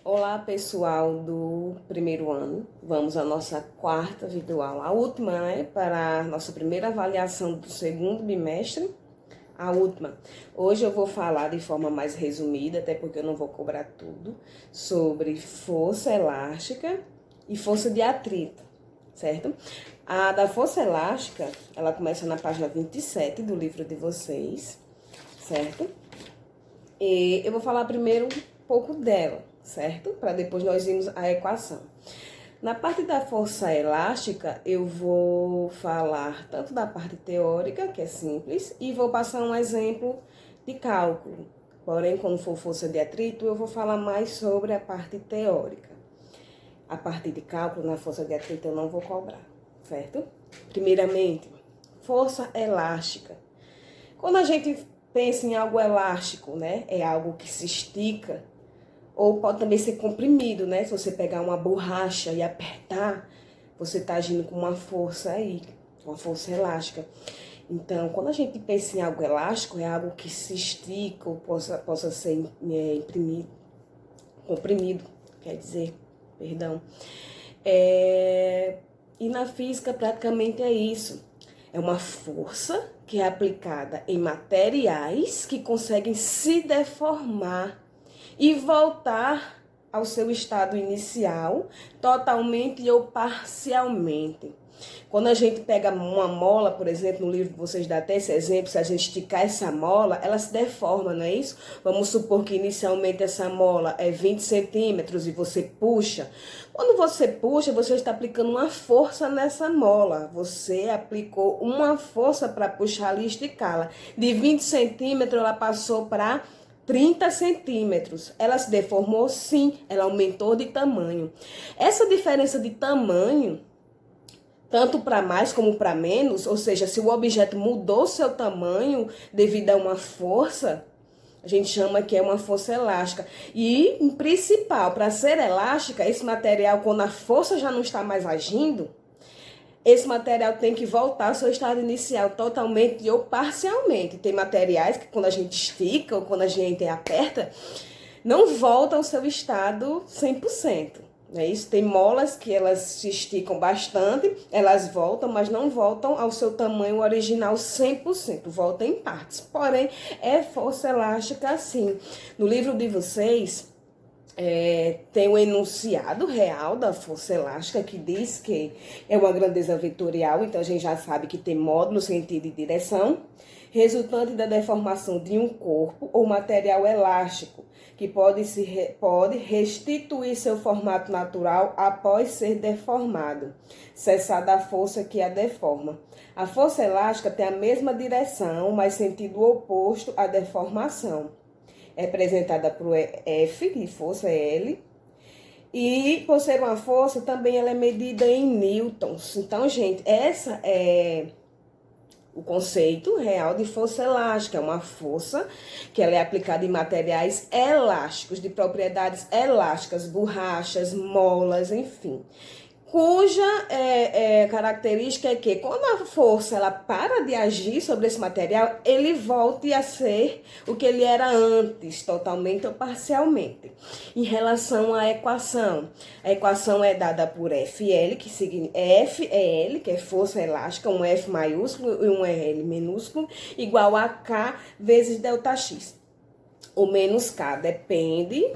Olá, pessoal do primeiro ano. Vamos à nossa quarta videoaula, a última, né, para a nossa primeira avaliação do segundo bimestre, a última. Hoje eu vou falar de forma mais resumida, até porque eu não vou cobrar tudo, sobre força elástica e força de atrito, certo? A da força elástica, ela começa na página 27 do livro de vocês, certo? E eu vou falar primeiro um pouco dela, certo? Para depois nós irmos à equação. Na parte da força elástica, eu vou falar tanto da parte teórica, que é simples, e vou passar um exemplo de cálculo. Porém, quando for força de atrito, eu vou falar mais sobre a parte teórica. A parte de cálculo na força de atrito eu não vou cobrar, certo? Primeiramente, força elástica. Quando a gente pensa em algo elástico, né? É algo que se estica, ou pode também ser comprimido, né? Se você pegar uma borracha e apertar, você está agindo com uma força aí, uma força elástica. Então, quando a gente pensa em algo elástico, é algo que se estica ou possa ser comprimido, quer dizer, perdão. E na física praticamente é isso. É uma força que é aplicada em materiais que conseguem se deformar e voltar ao seu estado inicial, totalmente ou parcialmente. Quando a gente pega uma mola, por exemplo, no livro vocês dão até esse exemplo, se a gente esticar essa mola, ela se deforma, não é isso? Vamos supor que inicialmente essa mola é 20 centímetros e você puxa. Quando você puxa, você está aplicando uma força nessa mola. Você aplicou uma força para puxá-la e esticá-la. De 20 centímetros, ela passou para 30 centímetros. Ela se deformou? Sim, ela aumentou de tamanho. Essa diferença de tamanho, tanto para mais como para menos, ou seja, se o objeto mudou seu tamanho devido a uma força, a gente chama que é uma força elástica. E, em principal, para ser elástica, esse material, quando a força já não está mais agindo, esse material tem que voltar ao seu estado inicial totalmente ou parcialmente. Tem materiais que quando a gente estica ou quando a gente aperta, não volta ao seu estado 100%. É isso? Tem molas que elas se esticam bastante, elas voltam, mas não voltam ao seu tamanho original 100%, voltam em partes. Porém, é força elástica sim. No livro de vocês, tem um enunciado real da força elástica que diz que é uma grandeza vetorial, então a gente já sabe que tem módulo, sentido e direção, resultante da deformação de um corpo ou material elástico, que pode restituir seu formato natural após ser deformado, cessada a força que a deforma. A força elástica tem a mesma direção, mas sentido oposto à deformação. É representada por F, de força L, e por ser uma força, também ela é medida em newtons. Então, gente, essa é o conceito real de força elástica. É uma força que ela é aplicada em materiais elásticos, de propriedades elásticas, borrachas, molas, enfim. Cuja característica é que quando a força ela para de agir sobre esse material, ele volte a ser o que ele era antes, totalmente ou parcialmente. Em relação à equação, a equação é dada por FL, que significa F é L, que é força elástica, um F maiúsculo e um L minúsculo, igual a K vezes ΔX. O menos K depende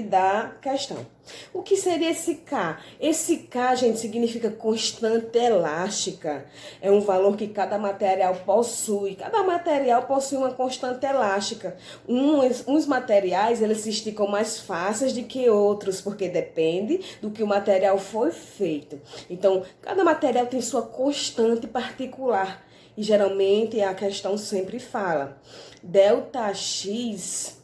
da questão. O que seria esse K? Esse K, gente, significa constante elástica. É um valor que cada material possui. Cada material possui uma constante elástica. Uns materiais, eles se esticam mais fáceis do que outros, porque depende do que o material foi feito. Então, cada material tem sua constante particular. E, geralmente, a questão sempre fala. ΔX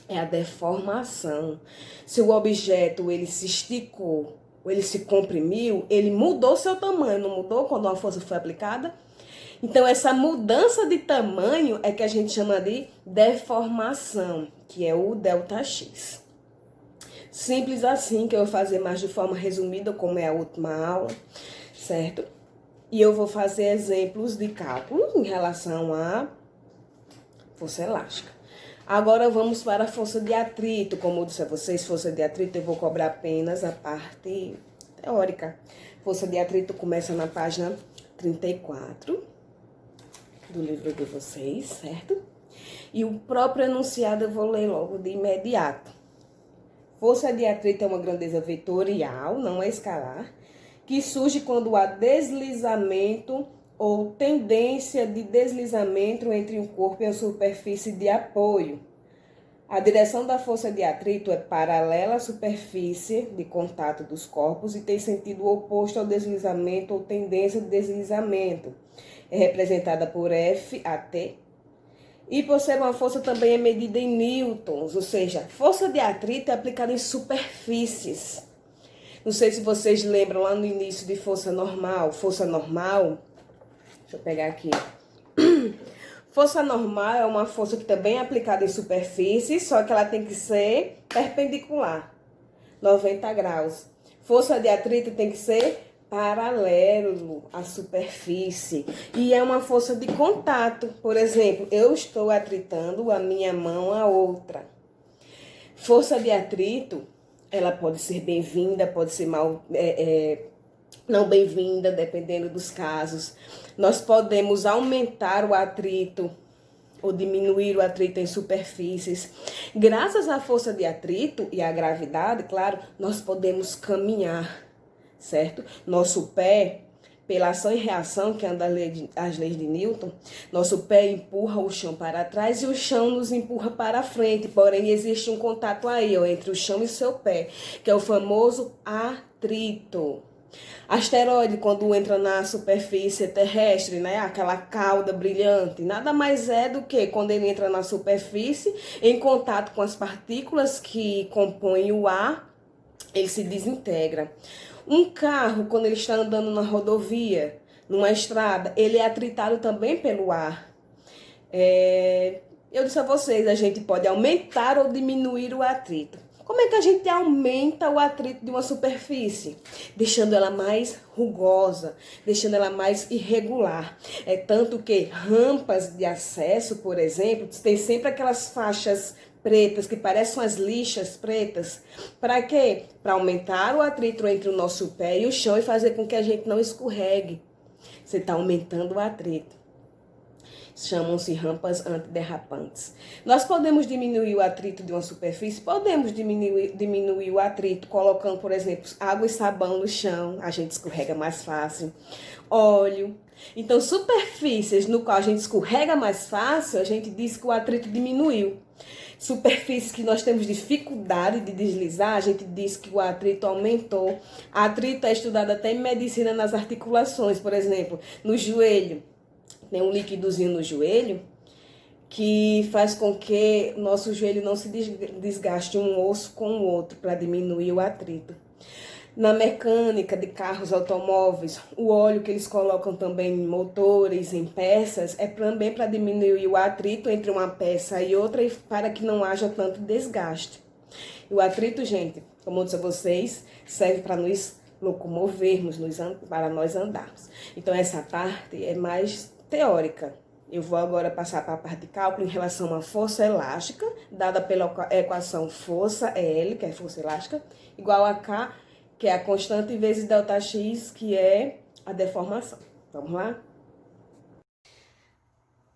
é a deformação. Se o objeto ele se esticou, ou ele se comprimiu, ele mudou seu tamanho, não mudou quando uma força foi aplicada? Então, essa mudança de tamanho é que a gente chama de deformação, que é o ΔX. Simples assim, que eu vou fazer mais de forma resumida, como é a última aula, certo? E eu vou fazer exemplos de cálculo em relação à força elástica. Agora vamos para a força de atrito. Como eu disse a vocês, força de atrito eu vou cobrar apenas a parte teórica. Força de atrito começa na página 34 do livro de vocês, certo? E o próprio enunciado eu vou ler logo de imediato. Força de atrito é uma grandeza vetorial, não é escalar, que surge quando há deslizamento ou tendência de deslizamento entre um corpo e a superfície de apoio. A direção da força de atrito é paralela à superfície de contato dos corpos e tem sentido oposto ao deslizamento ou tendência de deslizamento. É representada por F a T. E por ser uma força também é medida em newtons, ou seja, força de atrito é aplicada em superfícies. Não sei se vocês lembram lá no início de força normal. Força normal, deixa eu pegar aqui. Força normal é uma força que também é aplicada em superfície, só que ela tem que ser perpendicular, 90 graus. Força de atrito tem que ser paralelo à superfície. E é uma força de contato. Por exemplo, eu estou atritando a minha mão à outra. Força de atrito, ela pode ser bem-vinda, pode ser não bem-vinda, dependendo dos casos. Nós podemos aumentar o atrito ou diminuir o atrito em superfícies. Graças à força de atrito e à gravidade, claro, nós podemos caminhar, certo? Nosso pé, pela ação e reação, que anda as leis de Newton, nosso pé empurra o chão para trás e o chão nos empurra para frente. Porém, existe um contato aí, ó, entre o chão e seu pé, que é o famoso atrito. Asteroide, quando entra na superfície terrestre, né, aquela cauda brilhante, nada mais é do que quando ele entra na superfície, em contato com as partículas que compõem o ar, ele se desintegra. Um carro, quando ele está andando na rodovia, numa estrada, ele é atritado também pelo ar. Eu disse a vocês, a gente pode aumentar ou diminuir o atrito. Como é que a gente aumenta o atrito de uma superfície? Deixando ela mais rugosa, deixando ela mais irregular. É tanto que rampas de acesso, por exemplo, tem sempre aquelas faixas pretas, que parecem umas lixas pretas. Para quê? Para aumentar o atrito entre o nosso pé e o chão e fazer com que a gente não escorregue. Você está aumentando o atrito. Chamam-se rampas antiderrapantes. Nós podemos diminuir o atrito de uma superfície? Podemos diminuir o atrito colocando, por exemplo, água e sabão no chão. A gente escorrega mais fácil. Óleo. Então, superfícies no qual a gente escorrega mais fácil, a gente diz que o atrito diminuiu. Superfícies que nós temos dificuldade de deslizar, a gente diz que o atrito aumentou. Atrito é estudado até em medicina nas articulações, por exemplo, no joelho. Tem um líquidozinho no joelho que faz com que nosso joelho não se desgaste um osso com o outro para diminuir o atrito. Na mecânica de carros, automóveis, o óleo que eles colocam também em motores, em peças, é também para diminuir o atrito entre uma peça e outra e para que não haja tanto desgaste. E o atrito, gente, como eu disse a vocês, serve para nos locomovermos, para nós andarmos. Então, essa parte é mais teórica. Eu vou agora passar para a parte de cálculo em relação à força elástica, dada pela equação força L, que é força elástica, igual a K, que é a constante, vezes ΔX, que é a deformação. Vamos lá?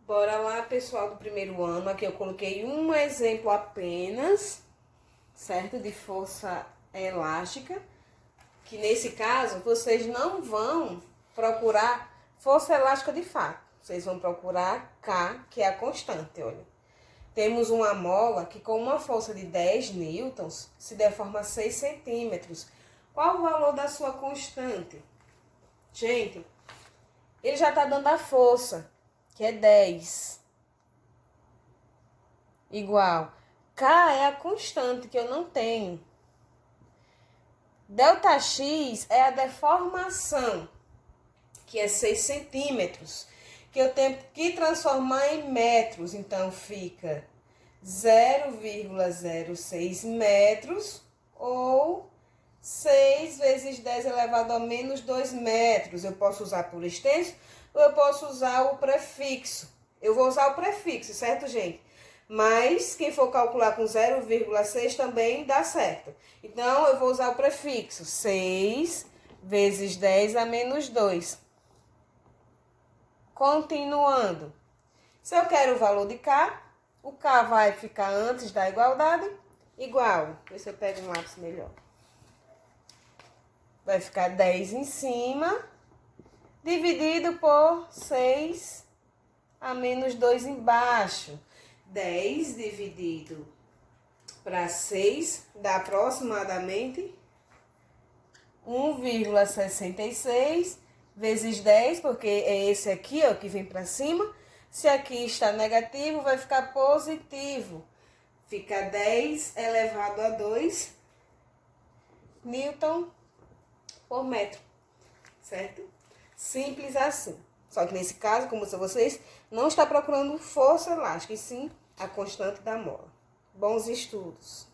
Bora lá, pessoal do primeiro ano. Aqui eu coloquei um exemplo apenas, certo? De força elástica, que nesse caso vocês não vão procurar força elástica de fato. Vocês vão procurar K, que é a constante, olha. Temos uma mola que com uma força de 10 newtons se deforma 6 centímetros. Qual o valor da sua constante? Gente, ele já está dando a força, que é 10. Igual. K é a constante, que eu não tenho. ΔX é a deformação, que é 6 centímetros, que eu tenho que transformar em metros. Então, fica 0,06 metros ou 6 vezes 10 elevado a menos 2 metros. Eu posso usar por extenso ou eu posso usar o prefixo. Eu vou usar o prefixo, certo, gente? Mas quem for calcular com 0,6 também dá certo. Então, eu vou usar o prefixo 6 vezes 10 a menos 2. Continuando. Se eu quero o valor de K, o K vai ficar antes da igualdade, igual. Vê se eu pego um lápis melhor. Vai ficar 10 em cima, dividido por 6 a menos 2 embaixo. 10 dividido para 6 dá aproximadamente 1,66 vezes 10, porque é esse aqui, ó, que vem para cima. Se aqui está negativo, vai ficar positivo. Fica 10 elevado a 2 newton por metro, certo? Simples assim. Só que nesse caso, como eu vocês, não está procurando força elástica, e sim a constante da mola. Bons estudos!